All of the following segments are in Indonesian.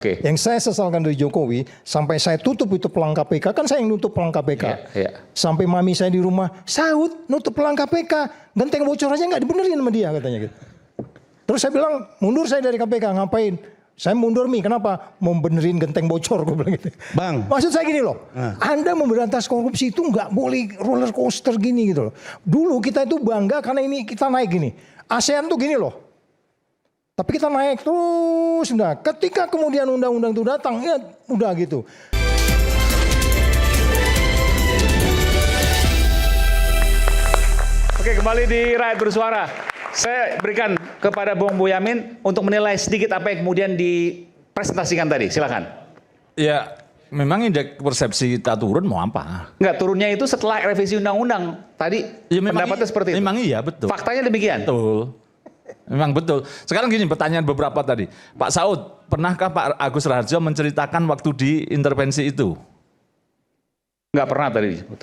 Oke. Yang saya sesalkan dari Jokowi, sampai saya tutup itu pelang KPK, kan saya yang nutup pelang KPK. Iya. Sampai mami saya di rumah, Saud nutup pelang KPK, genteng bocor aja nggak dibenerin sama dia katanya gitu. Terus saya bilang, mundur saya dari KPK, ngapain? Saya mundur kenapa? Mau benerin genteng bocor, gue bilang gitu. Bang. Maksud saya gini loh, Anda memberantas korupsi itu nggak boleh roller coaster gini gitu loh. Dulu kita itu bangga karena ini kita naik gini. ASEAN tuh gini loh. Tapi kita naik terus, udah. Ketika kemudian undang-undang itu datang, ya udah gitu. Oke, kembali di Rakyat Bersuara. Saya berikan kepada Bung Boyamin untuk menilai sedikit apa yang kemudian dipresentasikan tadi. Silakan. Ya, memang indeks persepsi kita turun mau apa? Enggak, turunnya itu setelah revisi undang-undang. Tadi Ya, memang pendapatnya seperti itu. Memang iya, betul. Faktanya demikian. Betul. Memang betul. Sekarang gini pertanyaan beberapa tadi. Pak Saud, pernahkah Pak Agus Raharjo menceritakan waktu di intervensi itu? Enggak pernah tadi disebut.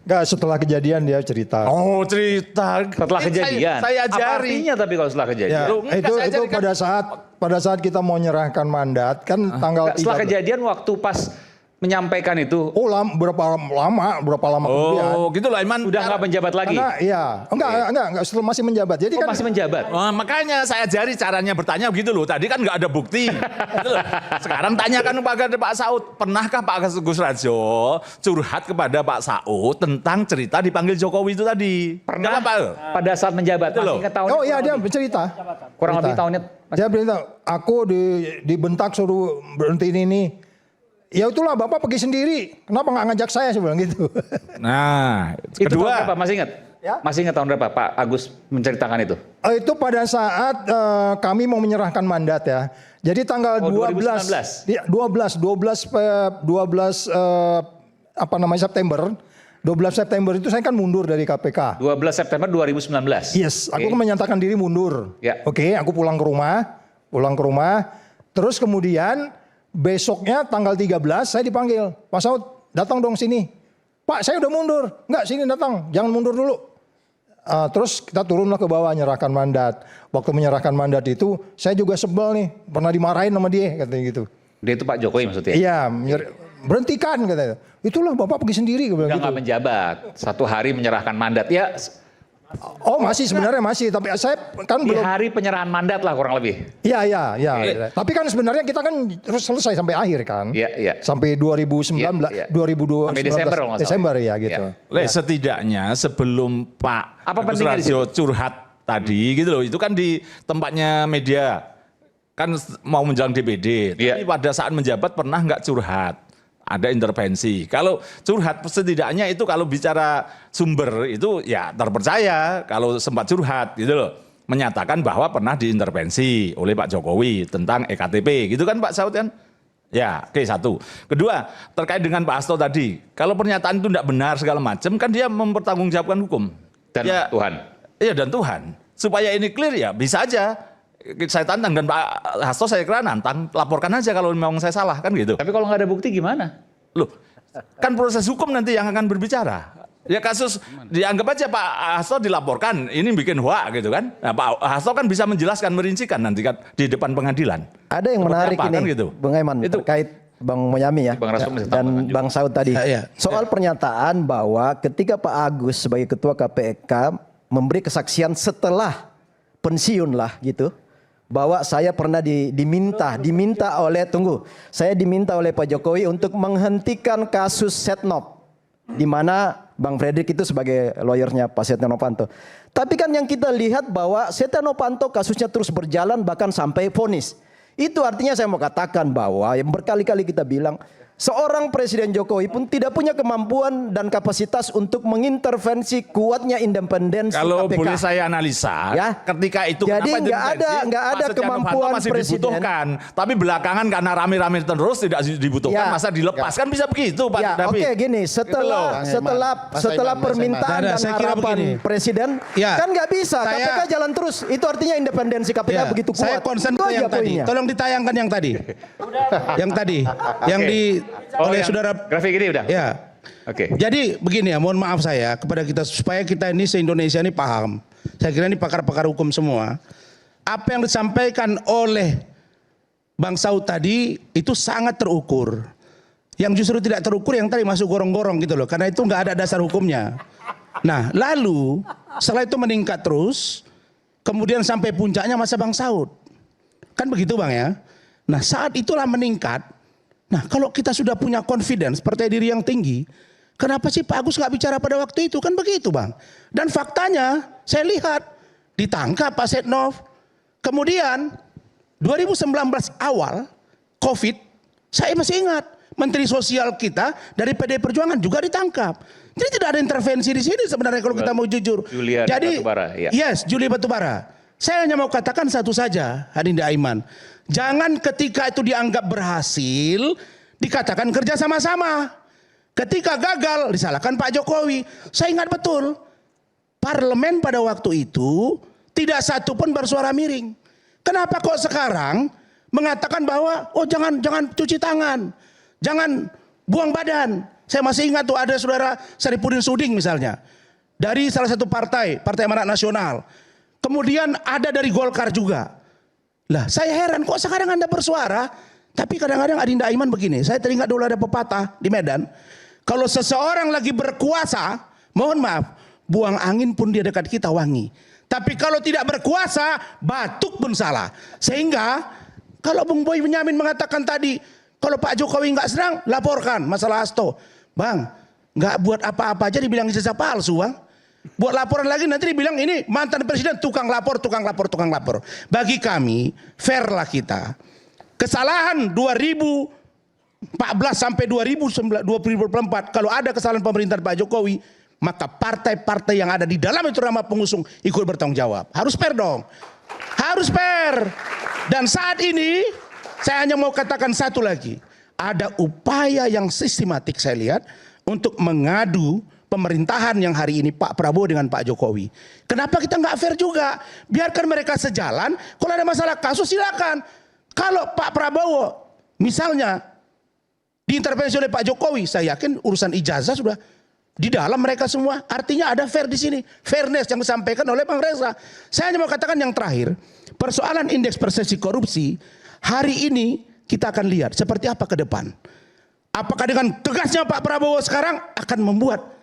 Enggak, setelah kejadian dia cerita. Oh, cerita. Setelah kejadian. Saya Apa ajari. artinya tapi kalau setelah kejadian? Ya, Loh, enggak, itu saya ajari kan. pada saat kita mau nyerahkan mandat kan tanggal Enggak, setelah 13. kejadian waktu pas menyampaikan itu Oh, berapa lama kemudian. Oh, gitu loh Iman. udah nggak menjabat lagi. Karena iya, enggak setelah masih menjabat. Jadi Oh, kan masih menjabat. Oh, makanya saya ajari caranya bertanya begitu loh. Tadi kan nggak ada bukti. Gitu loh. Sekarang tanyakan kepada Pak Saud, pernahkah Pak Agus Raharjo curhat kepada Pak Saud tentang cerita dipanggil Jokowi itu tadi? Pernah Pak? pada saat menjabat. Itu loh. Masih ingat tahunnya? oh iya dia bercerita. Kurang lebih Cerita. tahunnya. Dia bercerita, aku dibentak suruh berhenti ini. Ya itulah Bapak pergi sendiri. Kenapa nggak ngajak saya bilang gitu. Nah, Itu tahun kedua. berapa? Masih ingat? Ya. Masih ingat tahun berapa Pak Agus menceritakan itu? Itu pada saat kami mau menyerahkan mandat ya. Jadi tanggal Oh, 12 ya, 12 September. 12 September itu saya kan mundur dari KPK. 12 September 2019. Yes, aku menyatakan diri mundur. Ya. Oke, aku pulang ke rumah. Terus kemudian besoknya tanggal 13 saya dipanggil. Pak Saud, datang dong sini. Pak, saya udah mundur. Enggak, sini datang. Jangan mundur dulu. Terus kita turunlah ke bawah menyerahkan mandat. Waktu menyerahkan mandat itu saya juga sebel nih. Pernah dimarahin sama dia katanya gitu. Dia itu Pak Jokowi maksudnya? Iya, berhentikan katanya. Itulah Bapak pergi sendiri. Udah Gitu. nggak menjabat. Satu hari menyerahkan mandat. Ya Oh masih sebenarnya masih. Tapi saya kan di belum. hari penyerahan mandat lah kurang lebih. Iya. Oke. Tapi kan sebenarnya kita kan terus selesai sampai akhir kan. Iya. Sampai 2019, Iya. 2020 Sampai Desember kalau nggak salah. Desember ya gitu. Le, setidaknya sebelum Pak Apa Agus pentingnya di Raharjo curhat tadi gitu loh, itu kan di tempatnya media, kan mau menjelang DPD, Iya. tapi pada saat menjabat pernah nggak curhat? Ada intervensi. Kalau curhat setidaknya itu kalau bicara sumber itu ya terpercaya kalau sempat curhat gitu loh. Menyatakan bahwa pernah diintervensi oleh Pak Jokowi tentang EKTP gitu kan Pak Saud kan? Ya, oke satu. Kedua, terkait dengan Pak Hasto tadi, kalau pernyataan itu tidak benar segala macam, kan dia mempertanggungjawabkan hukum. Dan Ya, Tuhan. Iya dan Tuhan. Supaya ini clear ya bisa aja. Saya tantang dan Pak Hasto saya kira nantang, laporkan aja kalau memang saya salah kan gitu. Tapi kalau nggak ada bukti gimana? Loh, kan proses hukum nanti yang akan berbicara. Ya kasus dianggap aja Pak Hasto dilaporkan, ini bikin hoak gitu kan. Nah, Pak Hasto kan bisa menjelaskan, merincikan nanti kan di depan pengadilan. Ada yang Seperti menarik apa, ini, kan gitu. Bang Eman, Itu. terkait Bang Moyami ya, Bang Rasul bisa dan tambahkan juga. Bang Saud tadi. Ya. Soal pernyataan bahwa ketika Pak Agus sebagai Ketua KPK memberi kesaksian setelah pensiun lah gitu, bahwa saya pernah diminta oleh Pak Jokowi untuk menghentikan kasus Setnov, di mana Bang Fredrik itu sebagai lawyernya Pak Setia Novanto. Tapi kan yang kita lihat bahwa Setia Novanto kasusnya terus berjalan bahkan sampai vonis. Itu artinya saya mau katakan bahwa yang berkali-kali kita bilang seorang Presiden Jokowi pun tidak punya kemampuan dan kapasitas untuk mengintervensi kuatnya independensi Kalau KPK. boleh saya analisa, Ya. ketika itu Jadi kenapa nggak ada Pak Setia kemampuan Novanto masih presiden. dibutuhkan, tapi belakangan karena rame-rame terus tidak dibutuhkan, Ya. masa dilepas kan bisa begitu Pak Ya, David. oke gini, Gitu setelah permintaan Ada, dan saya kira harapan begini. Presiden, Ya. kan nggak bisa. Saya- KPK jalan terus. Itu artinya independensi KPK Ya, begitu kuat. saya concern Itu ke aja yang tadi. poinnya. Tolong ditayangkan yang tadi. Yang tadi. Yang di oleh yang saudara. grafik ini udah. Ya. Oke. Jadi begini ya, mohon maaf saya kepada kita supaya kita ini se-Indonesia ini paham. Saya kira ini pakar-pakar hukum semua. Apa yang disampaikan oleh Bang Saud tadi itu sangat terukur. Yang justru tidak terukur yang tadi masuk gorong-gorong gitu loh. Karena itu nggak ada dasar hukumnya. Nah lalu setelah itu meningkat terus. Kemudian sampai puncaknya masa Bang Saud. Kan begitu Bang ya. Nah saat itulah meningkat. Nah kalau kita sudah punya confidence, percaya diri yang tinggi. Kenapa sih Pak Agus nggak bicara pada waktu itu? Kan begitu Bang. Dan faktanya saya lihat ditangkap Pak Setnov. Kemudian 2019 awal COVID, saya masih ingat Menteri Sosial kita dari PD Perjuangan juga ditangkap. Jadi tidak ada intervensi di sini sebenarnya kalau kita mau jujur. Julia Jadi, Batubara, ya. Yes, Juli Batubara. Saya hanya mau katakan satu saja, Adinda Aiman. Jangan ketika itu dianggap berhasil, dikatakan kerja sama-sama. Ketika gagal, disalahkan Pak Jokowi. Saya ingat betul, parlemen pada waktu itu tidak satu pun bersuara miring. Kenapa kok sekarang mengatakan bahwa oh jangan cuci tangan, jangan buang badan. Saya masih ingat tuh ada saudara Saripudin Suding misalnya dari salah satu partai Amanat Nasional. Kemudian ada dari Golkar juga. Lah saya heran kok sekarang Anda bersuara. Tapi kadang-kadang Adinda Aiman begini. Saya teringat dulu ada pepatah di Medan. Kalau seseorang lagi berkuasa, mohon maaf, buang angin pun dia dekat kita wangi. Tapi kalau tidak berkuasa, batuk pun salah. Sehingga kalau Bung Boy Benyamin mengatakan tadi, kalau Pak Jokowi nggak senang, laporkan masalah Hasto. Bang, nggak buat apa-apa aja dibilang ijazah palsu, Bang. Buat laporan lagi nanti dibilang ini mantan presiden tukang lapor. Bagi kami, fair lah kita. Kesalahan 2014 sampai 2024, kalau ada kesalahan pemerintahan Pak Jokowi, maka partai-partai yang ada di dalam itu nama pengusung ikut bertanggung jawab. Harus fair dong. Harus fair. Dan saat ini saya hanya mau katakan satu lagi. Ada upaya yang sistematik saya lihat untuk mengadu pemerintahan yang hari ini Pak Prabowo dengan Pak Jokowi. Kenapa kita nggak fair juga? Biarkan mereka sejalan. Kalau ada masalah kasus silakan. Kalau Pak Prabowo misalnya diintervensi oleh Pak Jokowi, saya yakin urusan ijazah sudah di dalam mereka semua. Artinya ada fair di sini. Fairness yang disampaikan oleh Bang Reza. Saya hanya mau katakan yang terakhir. Persoalan indeks persepsi korupsi. Hari ini kita akan lihat seperti apa ke depan. Apakah dengan tegasnya Pak Prabowo sekarang akan membuat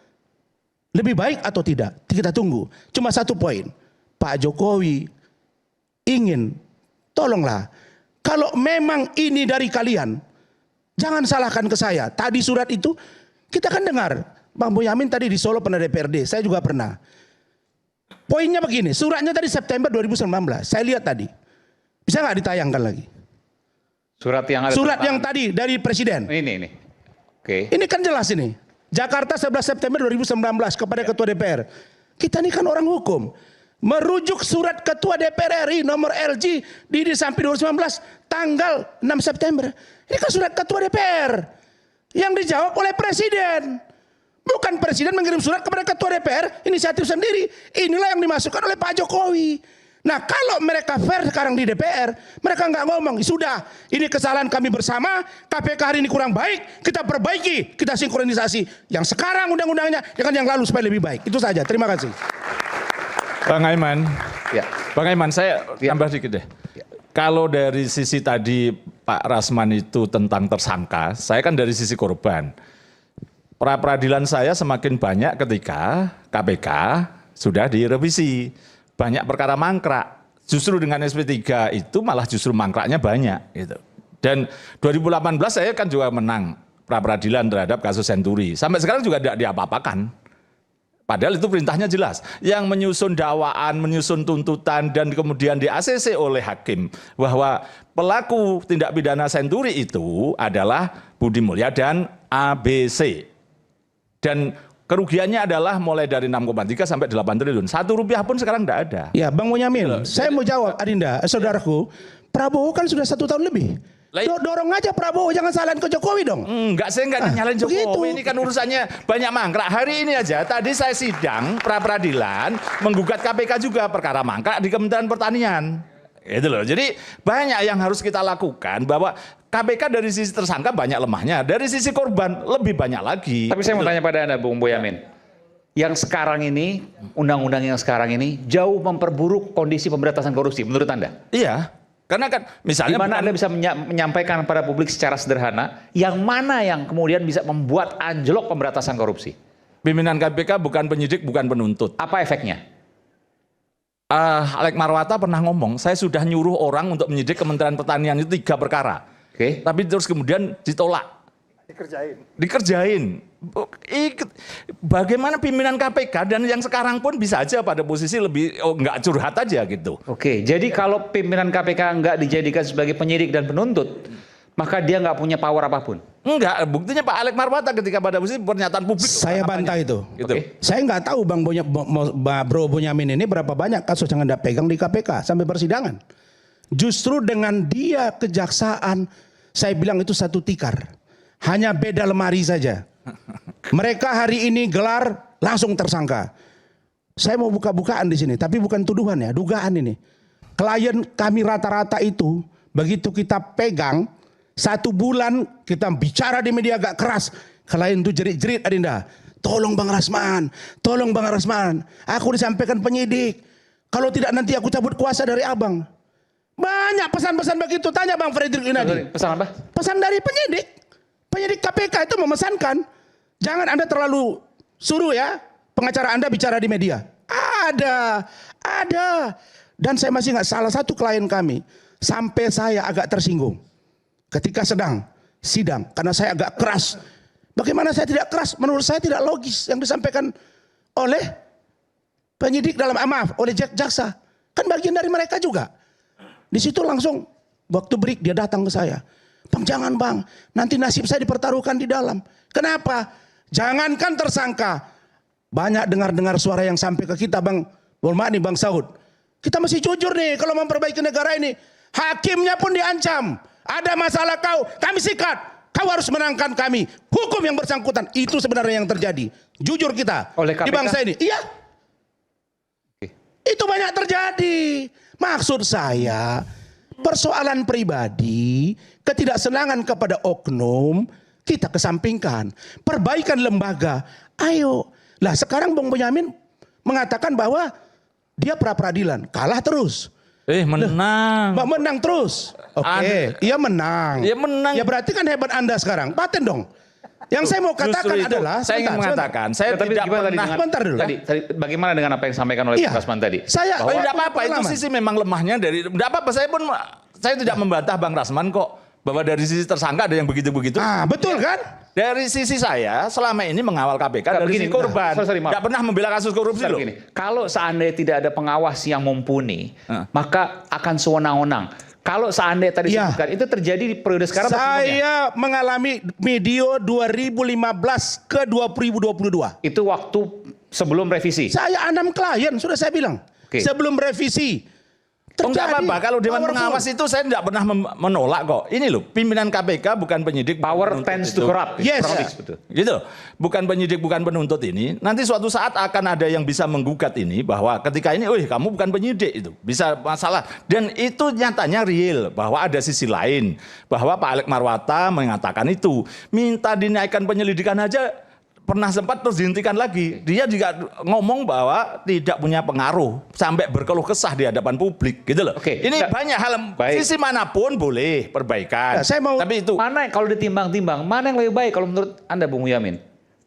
lebih baik atau tidak? Kita tunggu. Cuma satu poin. Pak Jokowi ingin, tolonglah. Kalau memang ini dari kalian, jangan salahkan ke saya. Tadi surat itu kita kan dengar. Bang Boyamin tadi di Solo pernah DPRD, saya juga pernah. Poinnya begini, suratnya tadi September 2019, saya lihat tadi. Bisa nggak ditayangkan lagi? Surat yang tadi dari Presiden. Ini. Oke. Ini kan jelas ini. Jakarta 11 September 2019 kepada Ketua DPR. Kita ini kan orang hukum. Merujuk surat Ketua DPR RI nomor LG di sampai 2019 tanggal 6 September. Ini kan surat Ketua DPR yang dijawab oleh Presiden. Bukan Presiden mengirim surat kepada Ketua DPR, inisiatif sendiri. Inilah yang dimasukkan oleh Pak Jokowi. Nah kalau mereka fair sekarang di DPR, mereka nggak ngomong, sudah ini kesalahan kami bersama, KPK hari ini kurang baik, kita perbaiki, kita sinkronisasi. Yang sekarang undang-undangnya, jangan yang lalu supaya lebih baik. Itu saja, terima kasih. Bang Aiman, Ya. Bang Aiman saya tambah dikit deh. Kalau dari sisi tadi Pak Rasman itu tentang tersangka, saya kan dari sisi korban. Pra peradilan saya semakin banyak ketika KPK sudah direvisi. Banyak perkara mangkrak. Justru dengan SP3 itu malah justru mangkraknya banyak. Gitu. Dan 2018 saya kan juga menang pra peradilan terhadap kasus Senturi. Sampai sekarang juga tidak diapa-apakan. Padahal itu perintahnya jelas. Yang menyusun dakwaan, menyusun tuntutan, dan kemudian di-ACC oleh hakim. Bahwa pelaku tindak pidana Senturi itu adalah Budi Mulya dan ABC. Dan kerugiannya adalah mulai dari 6,3 sampai 8 triliun. 1 rupiah pun sekarang tidak ada. Ya Bang Bonyamin, saya mau jawab Adinda, saudaraku. Prabowo kan sudah 1 tahun lebih. Dorong aja Prabowo, jangan salahin ke Jokowi dong. Enggak, saya enggak nyalain Jokowi. begitu. Ini kan urusannya banyak mangkrak. Hari ini aja, tadi saya sidang pra peradilan menggugat KPK juga perkara mangkrak di Kementerian Pertanian. Itu loh. Jadi banyak yang harus kita lakukan bahwa KPK dari sisi tersangka banyak lemahnya, dari sisi korban lebih banyak lagi. Tapi saya mau tanya pada Anda, Bung Boyamin. Yang sekarang ini, undang-undang yang sekarang ini jauh memperburuk kondisi pemberantasan korupsi menurut Anda? Iya. Karena kan misalnya Gimana Anda bisa menyampaikan pada publik secara sederhana, yang mana yang kemudian bisa membuat anjlok pemberantasan korupsi? pimpinan KPK bukan penyidik, bukan penuntut. Apa efeknya? Alek Marwata pernah ngomong, saya sudah nyuruh orang untuk menyidik Kementerian Pertanian itu 3 perkara. Oke. Tapi terus kemudian ditolak. Dikerjain. Bagaimana pimpinan KPK dan yang sekarang pun bisa aja pada posisi lebih nggak curhat aja gitu. Oke, jadi kalau pimpinan KPK nggak dijadikan sebagai penyidik dan penuntut, maka dia nggak punya power apapun. Enggak, buktinya Pak Alek Marwata ketika pada posisi pernyataan publik. Saya bantah itu. Gitu. Oke. Saya nggak tahu Bro Bonyamin ini berapa banyak kasus yang Anda pegang di KPK sampai persidangan. Justru dengan dia kejaksaan, saya bilang itu satu tikar. Hanya beda lemari saja. Mereka hari ini gelar langsung tersangka. Saya mau buka-bukaan di sini, tapi bukan tuduhan ya, dugaan ini. Klien kami rata-rata itu begitu kita pegang 1 bulan kita bicara di media agak keras. Klien itu jerit-jerit, Adinda. Tolong Bang Rasman, tolong Bang Rasman. Aku disampaikan penyidik. Kalau tidak nanti aku cabut kuasa dari abang. Banyak pesan-pesan begitu. Tanya Bang Fredrik Yunadi. Pesan apa? Pesan dari penyidik. Penyidik KPK itu memesankan, jangan Anda terlalu suruh ya pengacara Anda bicara di media. Ada. Dan saya masih ingat salah satu klien kami sampai saya agak tersinggung ketika sedang sidang karena saya agak keras. Bagaimana saya tidak keras? Menurut saya tidak logis yang disampaikan oleh penyidik oleh jaksa. Kan bagian dari mereka juga. Di situ langsung waktu break dia datang ke saya. Bang, jangan Bang, nanti nasib saya dipertaruhkan di dalam. Kenapa? Jangankan tersangka. Banyak dengar-dengar suara yang sampai ke kita Bang, Bolmani, Bang Saud. Kita mesti jujur nih kalau memperbaiki negara ini. Hakimnya pun diancam. Ada masalah kami sikat. Kau harus menangkan kami. Hukum yang bersangkutan. Itu sebenarnya yang terjadi. Jujur kita. Oleh KPK? Di bangsa ini. Iya. Oke. Itu banyak terjadi. Maksud saya, persoalan pribadi, ketidaksenangan kepada oknum, kita kesampingkan. Perbaikan lembaga, ayo. Lah sekarang Bang Bonyamin mengatakan bahwa dia pra-peradilan, kalah terus. Menang. Menang terus. Oke, iya menang. Iya menang. Ya berarti kan hebat Anda sekarang. Paten dong. Yang saya mau katakan Justru itu, adalah saya ingin mengatakan, saya Tapi tidak gimana pernah. Bentar dulu. Tadi bagaimana dengan apa yang disampaikan oleh Iya. Pak Rasman tadi? Saya Tidak apa-apa, itu pengalaman. sisi memang lemahnya dari. Tidak apa-apa, saya tidak membantah Bang Rasman kok. Bahwa dari sisi tersangka ada yang begitu-begitu. Betul kan? Dari sisi saya selama ini mengawal KPK Nggak, dari begini, sisi korban. sorry, maaf. Tidak pernah membela kasus korupsi loh. Begini, kalau seandainya tidak ada pengawas yang mumpuni, maka akan sewenang-wenang. Kalau seandainya tadi Iya. disebutkan, itu terjadi di periode sekarang atau sebelumnya? Saya mengalami medio 2015 ke 2022. Itu waktu sebelum revisi. Saya 6 klien, sudah saya bilang. Oke. Sebelum revisi. Enggak apa-apa, kalau Dewan powerful. Pengawas itu saya tidak pernah menolak kok. Ini loh, pimpinan KPK bukan penyidik. bukan Power penuntut tends itu. to corrupt. Yes. Kurang lebih betul. Gitu. Bukan penyidik, bukan penuntut ini. Nanti suatu saat akan ada yang bisa menggugat ini bahwa ketika ini, kamu bukan penyidik itu. Bisa masalah. Dan itu nyatanya real. Bahwa ada sisi lain. Bahwa Pak Alek Marwata mengatakan itu. Minta dinaikkan penyelidikan aja pernah sempat terus dihentikan lagi. Dia juga ngomong bahwa tidak punya pengaruh. Sampai berkeluh kesah di hadapan publik. Gitu loh. Oke. Ini Nggak. banyak hal. Baik. Sisi manapun boleh perbaikan. Nah, saya mau- Tapi itu. Mana kalau ditimbang-timbang, mana yang lebih baik kalau menurut Anda Bung Yamin?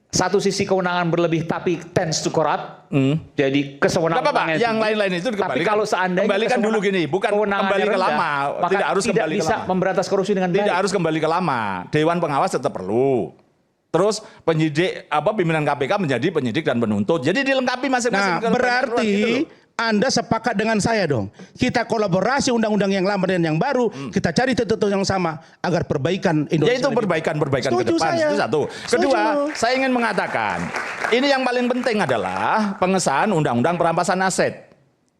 Satu sisi kewenangan berlebih tapi tends to corrupt. Jadi Nggak kesewenang-wenangan. apa-apa, yang tinggi. lain-lain itu Tapi dikembalikan. kalau seandainya Kembalikan dulu gini, bukan kewenangannya kembali ke rendah, lama. maka Tidak harus kembali ke bisa lama. memberantas korupsi dengan Tidak baik. harus kembali ke lama. Dewan Pengawas tetap perlu. Terus penyidik pimpinan KPK menjadi penyidik dan penuntut. Jadi dilengkapi masing-masing. Nah, berarti Anda sepakat dengan saya dong. Kita kolaborasi undang-undang yang lama dan yang baru, kita cari titik yang sama agar perbaikan Ya Indonesia. itu perbaikan-perbaikan ke Setuju depan. saya. Itu satu. Kedua, saya ingin mengatakan, ini yang paling penting adalah pengesahan undang-undang perampasan aset.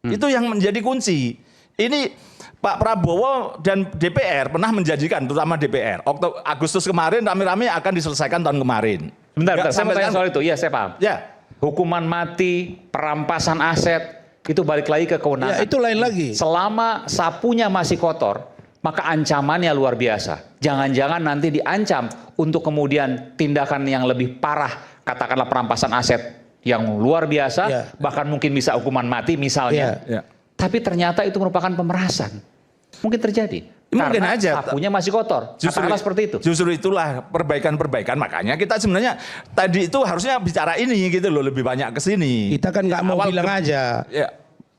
Itu yang menjadi kunci. Ini Pak Prabowo dan DPR pernah menjanjikan, terutama DPR, Agustus kemarin rame-rame akan diselesaikan tahun kemarin. Bentar, Nggak saya mau sampai tanya sekarang. soal itu. Iya, saya paham. Ya. Hukuman mati, perampasan aset, itu balik lagi ke kewenangan. Ya, itu lain lagi. Selama sapunya masih kotor, maka ancamannya luar biasa. Jangan-jangan nanti diancam untuk kemudian tindakan yang lebih parah, katakanlah perampasan aset yang luar biasa, Ya. bahkan mungkin bisa hukuman mati misalnya. Ya. Ya. Tapi ternyata itu merupakan pemerasan. Mungkin terjadi. Mungkin Karena aja. sapunya masih kotor. Katakanlah seperti itu. Justru itulah perbaikan-perbaikan. Makanya kita sebenarnya tadi itu harusnya bicara ini gitu loh, lebih banyak ke sini. Kita kan nggak mau bilang aja. Ya.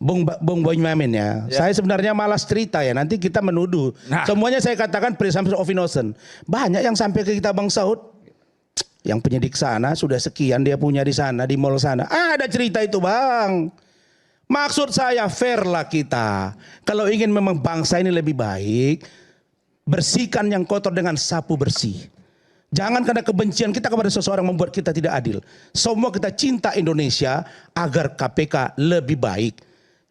Bung Bonyamin ya. Saya sebenarnya malas cerita ya. Nanti kita menuduh. Nah. Semuanya saya katakan presumption of innocent. Banyak yang sampai ke kita Bang Saud. Yang penyidik sana sudah sekian dia punya di sana, di mall sana. Ada cerita itu Bang. Maksud saya fair lah kita. Kalau ingin memang bangsa ini lebih baik, bersihkan yang kotor dengan sapu bersih. Jangan karena kebencian kita kepada seseorang membuat kita tidak adil. Semua kita cinta Indonesia agar KPK lebih baik.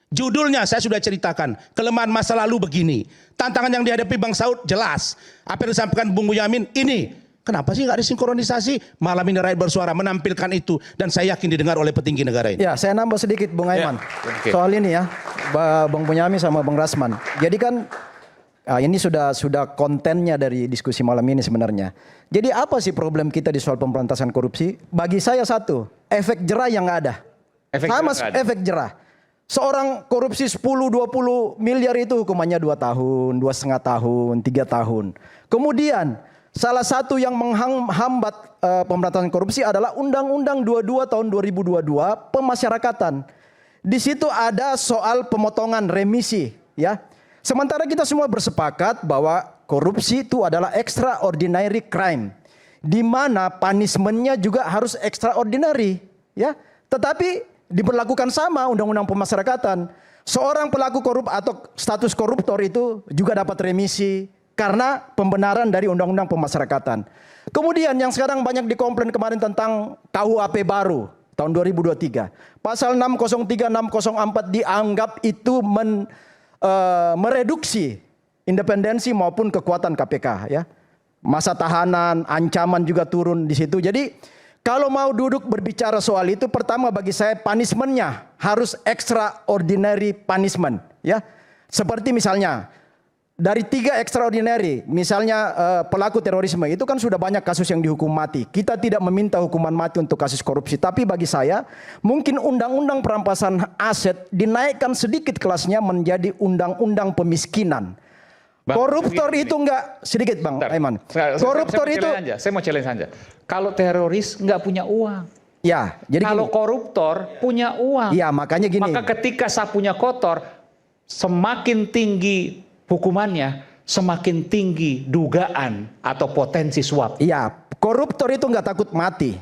Judulnya saya sudah ceritakan, kelemahan masa lalu begini. Tantangan yang dihadapi Bang Saud jelas. Apa yang disampaikan Bung Bonyamin ini. Kenapa sih nggak ada sinkronisasi? Malam ini rakyat bersuara menampilkan itu. Dan saya yakin didengar oleh petinggi negara ini. Ya, saya nambah sedikit Bung Aiman. oke. Soal ini ya, Bang Bonyamin sama Bang Rasman. Jadi kan ini sudah kontennya dari diskusi malam ini sebenarnya. Jadi apa sih problem kita di soal pemberantasan korupsi? Bagi saya satu, efek jerah yang nggak ada. Efek jerah. Seorang korupsi 10-20 miliar itu hukumannya 2 tahun, 2,5 tahun, 3 tahun. Kemudian salah satu yang menghambat pemberantasan korupsi adalah Undang-Undang 22 tahun 2022 pemasyarakatan. Di situ ada soal pemotongan remisi, ya. Sementara kita semua bersepakat bahwa korupsi itu adalah extraordinary crime, di mana punishment-nya juga harus extraordinary, ya. Tetapi diberlakukan sama Undang-Undang pemasyarakatan. Seorang pelaku korup atau status koruptor itu juga dapat remisi karena pembenaran dari Undang-Undang pemasyarakatan. Kemudian yang sekarang banyak dikomplain kemarin tentang KUHP baru tahun 2023. Pasal 603, 604 dianggap itu mereduksi independensi maupun kekuatan KPK, ya. Masa tahanan, ancaman juga turun di situ. Jadi kalau mau duduk berbicara soal itu, pertama bagi saya punishment-nya harus extraordinary punishment, ya. Seperti misalnya dari 3 extraordinary, misalnya pelaku terorisme itu kan sudah banyak kasus yang dihukum mati. Kita tidak meminta hukuman mati untuk kasus korupsi, tapi bagi saya mungkin undang-undang perampasan aset dinaikkan sedikit kelasnya menjadi undang-undang pemiskinan. Koruptor itu enggak sedikit Bang Aiman. Koruptor itu saya mau challenge saja. Kalau teroris nggak punya uang. Ya, jadi kalau gini. koruptor punya uang. Ya, makanya gini. Maka ketika sapunya kotor, semakin tinggi hukumannya, semakin tinggi dugaan atau potensi suap. Iya, koruptor itu nggak takut mati.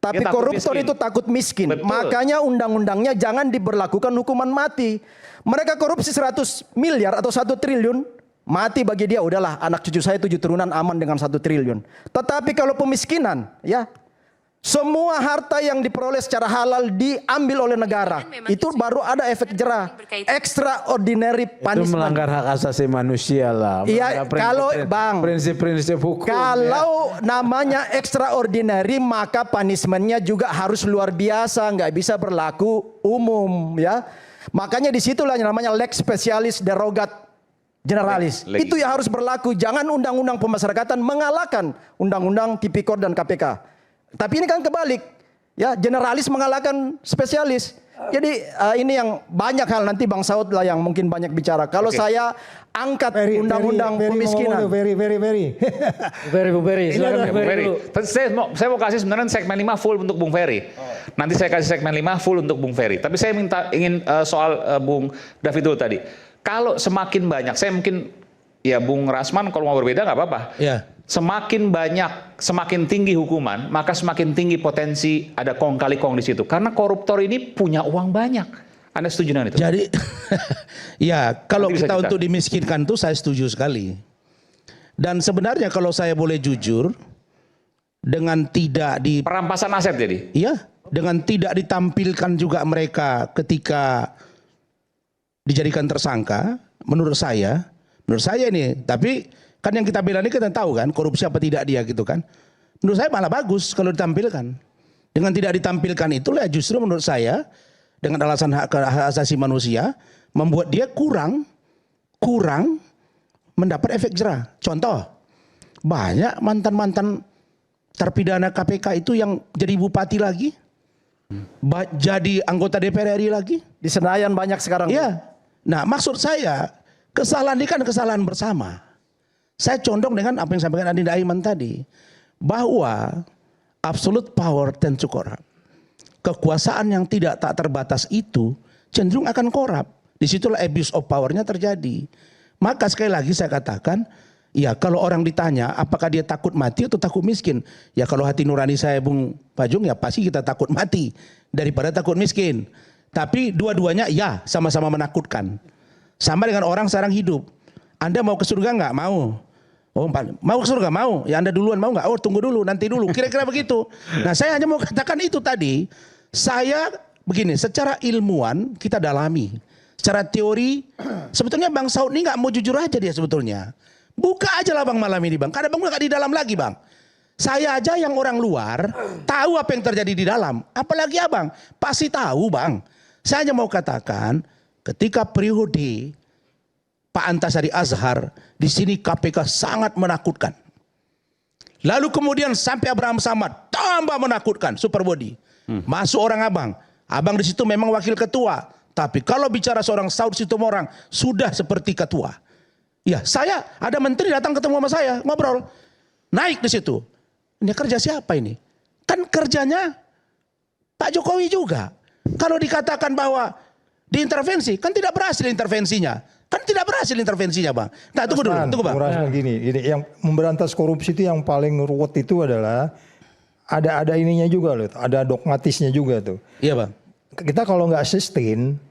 Tapi Dia takut koruptor miskin. itu takut miskin. Betul. Makanya undang-undangnya jangan diberlakukan hukuman mati. Mereka korupsi 100 miliar atau 1 triliun, mati bagi dia udahlah, anak cucu saya 7 turunan aman dengan 1 triliun. Tetapi kalau pemiskinan, ya, semua harta yang diperoleh secara halal diambil oleh negara. Itu baru ada efek jerah. Extraordinary Itu punishment. melanggar hak asasi manusia lah. Iya, kalau Bang, prinsip-prinsip hukum. kalau namanya extraordinary maka punishment-nya juga harus luar biasa, nggak bisa berlaku umum, ya. Makanya disitulah yang namanya lex specialis derogat generalis. Itu yang harus berlaku. Jangan undang-undang pemasyarakatan mengalahkan undang-undang tipikor dan KPK. Tapi ini kan kebalik, ya, generalis mengalahkan spesialis. Jadi ini yang banyak hal, nanti Bang Saud lah yang mungkin banyak bicara. Kalau saya angkat undang-undang pemiskinan. Silakan Bung Ferry. Saya mau kasih sebenarnya segmen 5 full untuk Bung Ferry. Nanti saya kasih segmen 5 full untuk Bung Ferry. Tapi saya ingin soal Bung David dulu tadi. Kalau semakin banyak, saya mungkin ya Bung Rasman kalau mau berbeda nggak apa-apa. Ya. Semakin banyak, semakin tinggi hukuman, maka semakin tinggi potensi ada kong kali kong di situ. Karena koruptor ini punya uang banyak. Anda setuju dengan itu? Jadi, ya kalau Nanti bisa kita cerita. untuk dimiskinkan tuh saya setuju sekali. Dan sebenarnya kalau saya boleh jujur, dengan tidak di, Perampasan aset jadi. iya, dengan tidak ditampilkan juga mereka ketika dijadikan tersangka, menurut saya ini, tapi kan yang kita bela ini kita tahu kan korupsi apa tidak dia gitu kan. Menurut saya malah bagus kalau ditampilkan. Dengan tidak ditampilkan itulah justru menurut saya dengan alasan hak asasi manusia membuat dia kurang mendapat efek jerah. Contoh, banyak mantan-mantan terpidana KPK itu yang jadi bupati lagi, jadi anggota DPR RI lagi. Di Senayan banyak sekarang. Iya. Nah, maksud saya Kesalahan ini kan kesalahan bersama. Saya condong dengan apa yang disampaikan Adinda Aiman tadi. Bahwa absolute power tends to corrupt. Kekuasaan yang tak terbatas itu cenderung akan korup. Disitulah abuse of power-nya terjadi. Maka sekali lagi saya katakan, ya kalau orang ditanya apakah dia takut mati atau takut miskin. Ya kalau hati nurani saya Bung Pajung ya pasti kita takut mati daripada takut miskin. Tapi dua-duanya ya sama-sama menakutkan. Sama dengan orang sekarang hidup. Anda mau ke surga nggak? Mau. Oh, mau ke surga? Mau. Ya Anda duluan mau nggak? Oh tunggu dulu, nanti dulu. Kira-kira begitu. Nah saya hanya mau katakan itu tadi. Saya begini, secara ilmuwan kita dalami. Secara teori, sebetulnya Bang Saud ini nggak mau jujur aja dia sebetulnya. Buka aja lah Bang malam ini Bang. Karena Bang nggak di dalam lagi Bang. Saya aja yang orang luar tahu apa yang terjadi di dalam. Apalagi Abang, pasti tahu Bang. Saya hanya mau katakan, ketika periode Pak Antasari Azhar, di sini KPK sangat menakutkan. Lalu kemudian sampai Abraham Samad, tambah menakutkan, super body. Masuk orang Abang. Abang di situ memang wakil ketua. Tapi kalau bicara seorang Saud Sitomorang, sudah seperti ketua. Ya, saya ada menteri datang ketemu sama saya, ngobrol. Naik di situ. Ini kerja siapa ini? Kan kerjanya Pak Jokowi juga. Kalau dikatakan bahwa diintervensi, kan tidak berhasil intervensinya. Kan tidak berhasil intervensinya Bang. Nah tunggu dulu, tunggu Bang. Gini, yang memberantas korupsi itu yang paling ruwet itu adalah ada ininya juga loh, ada dogmatisnya juga tuh. Iya Bang. Kita kalau nggak sustain,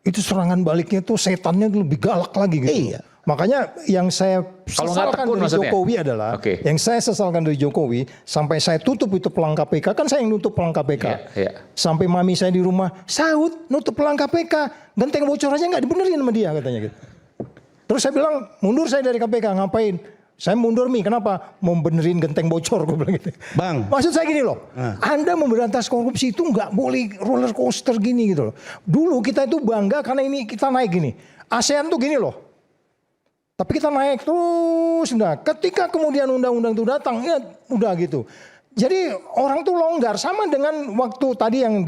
itu serangan baliknya tuh setannya tuh lebih galak lagi gitu. Iya. Makanya yang saya Kalau nggak sesalkan tekun dari maksudnya? Jokowi adalah, yang saya sesalkan dari Jokowi, sampai saya tutup itu pelang KPK, kan saya yang nutup pelang KPK. Iya. Sampai mami saya di rumah, Saud nutup pelang KPK, genteng bocor aja nggak dibenerin sama dia katanya gitu. Terus saya bilang, mundur saya dari KPK, ngapain? Saya mundur kenapa? Mau benerin genteng bocor, gue bilang gitu. Bang. Maksud saya gini loh, Anda memberantas korupsi itu nggak boleh roller coaster gini gitu loh. Dulu kita itu bangga karena ini kita naik gini. ASEAN tuh gini loh. Tapi kita naik terus, nah ketika kemudian undang-undang itu datang, ya udah gitu. Jadi orang tuh longgar, sama dengan waktu tadi yang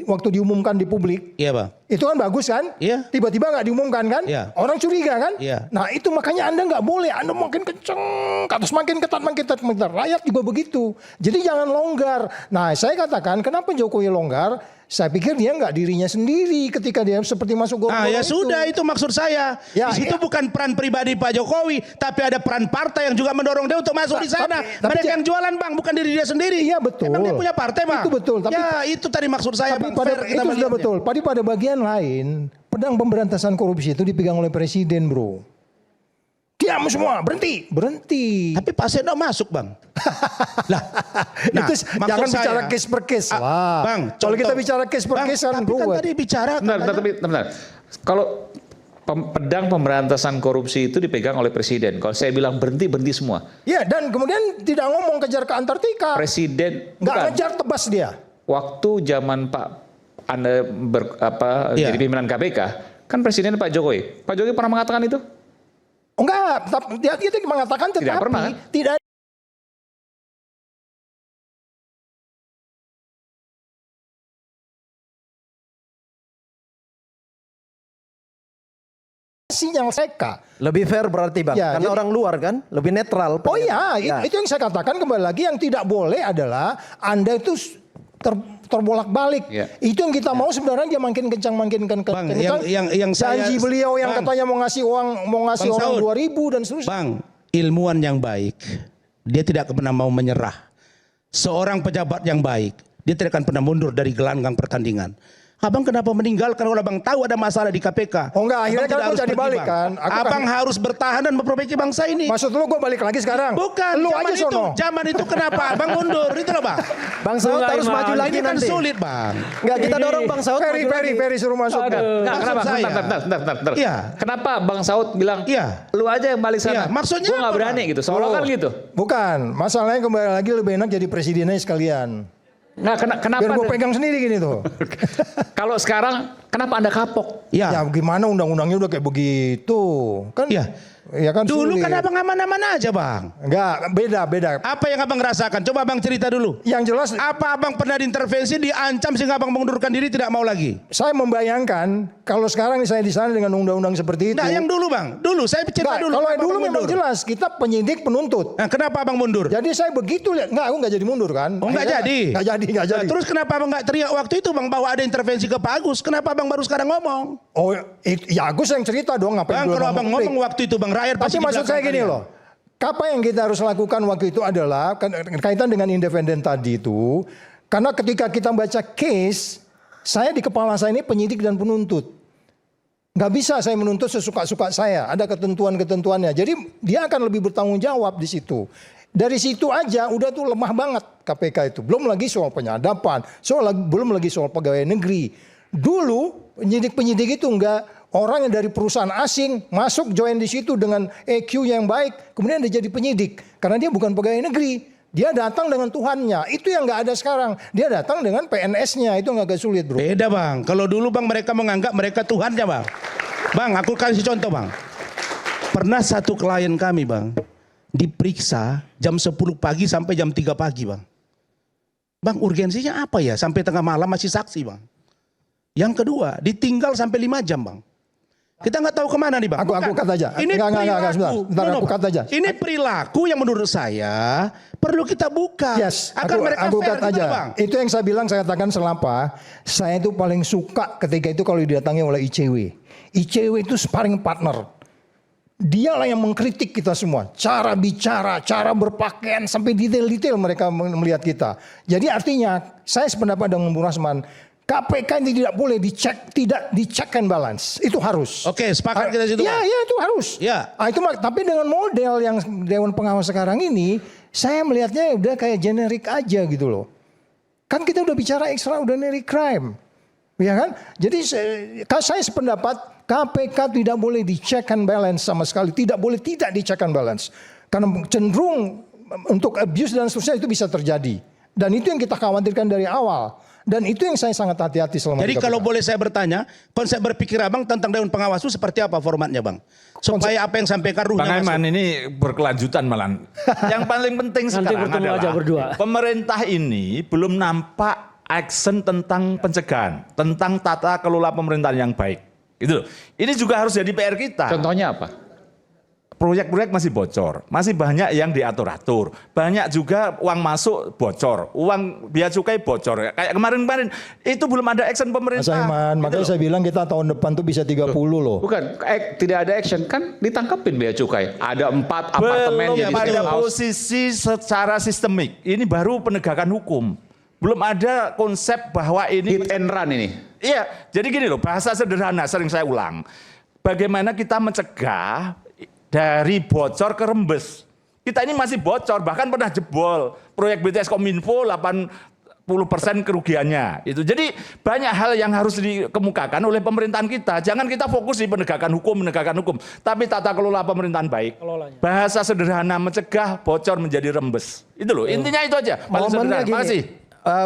waktu diumumkan di publik. Iya Bang. Itu kan bagus kan? Iya. Tiba-tiba nggak diumumkan kan? Iya. Orang curiga kan? Iya. Nah itu makanya Anda nggak boleh, Anda makin kenceng, ke atas makin ketat. Rakyat juga begitu. Jadi jangan longgar. Nah saya katakan kenapa Jokowi longgar? Saya pikir dia nggak dirinya sendiri ketika dia seperti masuk Ah golongan ya sudah itu maksud saya. Ya, di situ ya. bukan peran pribadi Pak Jokowi, tapi ada peran partai yang juga mendorong dia untuk masuk di sana. tapi Mereka yang jualan Bang, bukan diri dia sendiri. Iya betul. Emang dia punya partai Bang. Itu betul. Tapi, ya itu tadi maksud saya tapi Bang. pada, Fair kita itu sudah melihatnya. betul. Tapi pada bagian lain, pedang pemberantasan korupsi itu dipegang oleh presiden bro. Diam semua, berhenti. Tapi Pak Setnop masuk Bang. Lah, Itu maksud jangan saya- bicara case per case lah. Bang, Kalau kita contoh. bicara case per Bang, case kan tapi kan ruwet. tadi bicara Bentar. Kalau pedang pemberantasan korupsi itu dipegang oleh presiden. Kalau saya bilang berhenti semua. Ya dan kemudian tidak ngomong kejar ke Antartika. Presiden Nggak bukan. ngejar tebas dia. Waktu zaman Pak Anda Iya. jadi pimpinan KPK, kan presiden Pak Jokowi. Pak Jokowi pernah mengatakan itu? Oh, enggak, dia mengatakan tetapi Tidak pernah, kan? tidak sinyal seka. Lebih fair berarti Bang, Ya, karena jadi- orang luar kan, lebih netral. Oh iya, Ya. itu yang saya katakan kembali lagi yang tidak boleh adalah Anda itu terbolak-balik. Ya. Itu yang kita mau sebenarnya dia makin kencang. Bang, yang saya- janji beliau yang Bang. katanya mau ngasih Bang orang Saud. 2.000 dan seterusnya. Bang, ilmuwan yang baik, dia tidak pernah mau menyerah. Seorang pejabat yang baik, dia tidak akan pernah mundur dari gelanggang pertandingan. Abang kenapa meninggalkan kalau abang tahu ada masalah di KPK? Oh enggak, akhirnya Abang kan tidak gua harus jadi pergi, balik Bang. kan. Abang harus bertahan dan memperbaiki bangsa ini. Maksud lu gue balik lagi sekarang? Bukan, Lu zaman aja itu, sono. zaman itu kenapa abang mundur? Itu loh Bang. Bang Saud Mulai harus maju maju. lagi Ini kan nanti. sulit Bang. Enggak, kita dorong Bang Saud maju lagi. Ferry suruh masuk. Nggak, Maksud kenapa? saya- Bentar. Iya. Kenapa Bang Saud bilang, Iya. lu aja yang balik Iya, sana. maksudnya Gue nggak apa, berani Bang? gitu. Seolah kan gitu. Bukan, masalahnya kembali lagi lebih enak jadi presidennya sekalian. Nggak, kenapa? Biar gue pegang sendiri gini tuh. Kalau sekarang, kenapa Anda kapok? Ya. Ya gimana undang-undangnya udah kayak begitu. Kan Iya. Ya kan Dulu sulit. kan abang aman-aman aja bang. Enggak, beda. Apa yang abang rasakan? Coba abang cerita dulu. Yang jelas Apa abang pernah diintervensi, diancam sehingga abang mengundurkan diri tidak mau lagi? saya membayangkan kalau sekarang saya di sana dengan undang-undang seperti itu. Nah yang dulu bang, dulu saya cerita Enggak, dulu. kalau kenapa yang dulu abang memang mundur? jelas kita penyidik penuntut. Nah, kenapa abang mundur? Jadi saya begitu lihat, enggak, aku enggak jadi mundur kan. Oh enggak Akhirnya jadi? Enggak jadi. Nah, terus kenapa abang enggak teriak waktu itu bang bahwa ada intervensi ke Pak Agus? Kenapa abang baru sekarang ngomong? Oh, ya Agus yang cerita dong ngapain Bang dulu kalau ngomong abang publik. ngomong waktu itu bang, rakyat Tapi pasti di maksud belakang saya gini kalian. loh. Apa yang kita harus lakukan waktu itu adalah kaitan dengan independen tadi itu. Karena ketika kita baca case, saya di kepala saya ini penyidik dan penuntut. Nggak bisa saya menuntut sesuka-suka saya. Ada ketentuan-ketentuannya. Jadi dia akan lebih bertanggung jawab di situ. Dari situ aja udah tuh lemah banget KPK itu. Belum lagi soal penyadapan. Belum lagi soal pegawai negeri. Dulu penyidik-penyidik itu enggak. Orang yang dari perusahaan asing masuk join di situ dengan EQ yang baik. Kemudian dia jadi penyidik. Karena dia bukan pegawai negeri. Dia datang dengan Tuhannya. Itu yang nggak ada sekarang. Dia datang dengan PNS-nya. Itu nggak agak sulit bro. Beda bang, kalau dulu bang mereka menganggap mereka Tuhannya bang. Bang aku kasih contoh bang. Pernah satu klien kami bang, diperiksa jam 10 pagi sampai jam 3 pagi bang. Bang urgensinya apa ya sampai tengah malam masih saksi bang. Yang kedua ditinggal sampai 5 jam bang. Kita nggak tahu kemana nih bang. Aku cut aja. Ini Enggak, sebentar aku cut aja. Ini perilaku yang menurut saya perlu kita buka. Yes, agar mereka aku fair cut gitu aja. loh, bang. Itu yang saya bilang, saya katakan selapa. Saya itu paling suka ketika itu kalau didatangi oleh ICW. ICW itu sparring partner. Dialah yang mengkritik kita semua. Cara bicara, cara berpakaian, sampai detail-detail mereka melihat kita. Jadi artinya, saya sependapat dengan Bung Rasman. KPK ini tidak boleh dicek, tidak dicek and balance. Itu harus. Oke, sepakat kita situ. Ya, Bang. ya itu harus. Ya. Tapi dengan model yang Dewan Pengawas sekarang ini, saya melihatnya udah kayak generik aja gitu loh. Kan kita udah bicara extraordinary crime. Ya kan? Jadi saya sependapat KPK tidak boleh dicek and balance sama sekali. Tidak boleh tidak dicek and balance. Karena cenderung untuk abuse dan seterusnya itu bisa terjadi. Dan itu yang kita khawatirkan dari awal. Dan itu yang saya sangat hati-hati selama Jadi di KPK. kalau boleh saya bertanya, konsep berpikir abang tentang Dewan Pengawas itu seperti apa formatnya bang? Supaya apa yang sampaikan ruhnya Bang masuk. Aiman ini berkelanjutan malah. Yang paling penting sekarang bertemu adalah aja berdua. pemerintah ini belum nampak action tentang pencegahan, tentang tata kelola pemerintahan yang baik. Itu. Ini juga harus jadi PR kita. Contohnya apa? Proyek-proyek masih bocor, masih banyak yang diatur-atur, banyak juga uang masuk bocor, uang biaya cukai bocor. Kayak kemarin-kemarin itu belum ada action Mas pemerintah. Aiman, Gitu makanya loh. saya bilang kita tahun depan tuh bisa 30 loh. Bukan, tidak ada action kan ditangkapin bea cukai. Ada 4 apartemen Belum jadi pada safe house. posisi secara sistemik. Ini baru penegakan hukum. Belum ada konsep bahwa ini Hit and run ini. Iya, jadi gini loh, bahasa sederhana sering saya ulang. Bagaimana kita mencegah dari bocor ke rembes. Kita ini masih bocor, bahkan pernah jebol. Proyek BTS Kominfo 80% kerugiannya. Itu. Jadi banyak hal yang harus dikemukakan oleh pemerintahan kita. Jangan kita fokus di penegakan hukum, tapi tata kelola pemerintahan baik. Bahasa sederhana mencegah bocor menjadi rembes. Itu loh, intinya itu aja. Paling sederhana. Terima kasih.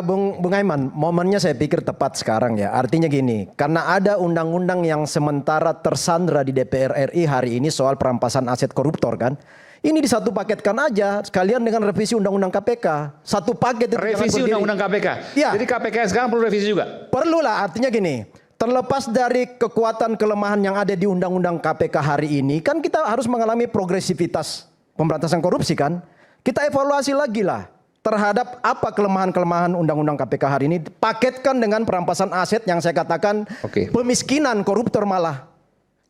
Bung Aiman, momennya saya pikir tepat sekarang ya. Artinya gini, karena ada undang-undang yang sementara tersandra di DPR RI hari ini soal perampasan aset koruptor kan. Ini disatu-paketkan aja sekalian dengan revisi undang-undang KPK. Satu paket itu jangan Revisi berdiri. undang-undang KPK. Ya. Jadi KPK sekarang perlu revisi juga. Perlulah, artinya gini. Terlepas dari kekuatan kelemahan yang ada di undang-undang KPK hari ini, kan kita harus mengalami progresivitas pemberantasan korupsi kan. Kita evaluasi lagi lah terhadap apa kelemahan-kelemahan undang-undang KPK hari ini, paketkan dengan perampasan aset yang saya katakan pemiskinan koruptor malah.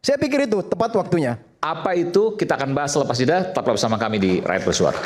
Saya pikir itu tepat waktunya. Apa itu kita akan bahas selepas jeda. Tetaplah bersama kami di Rakyat Bersuara.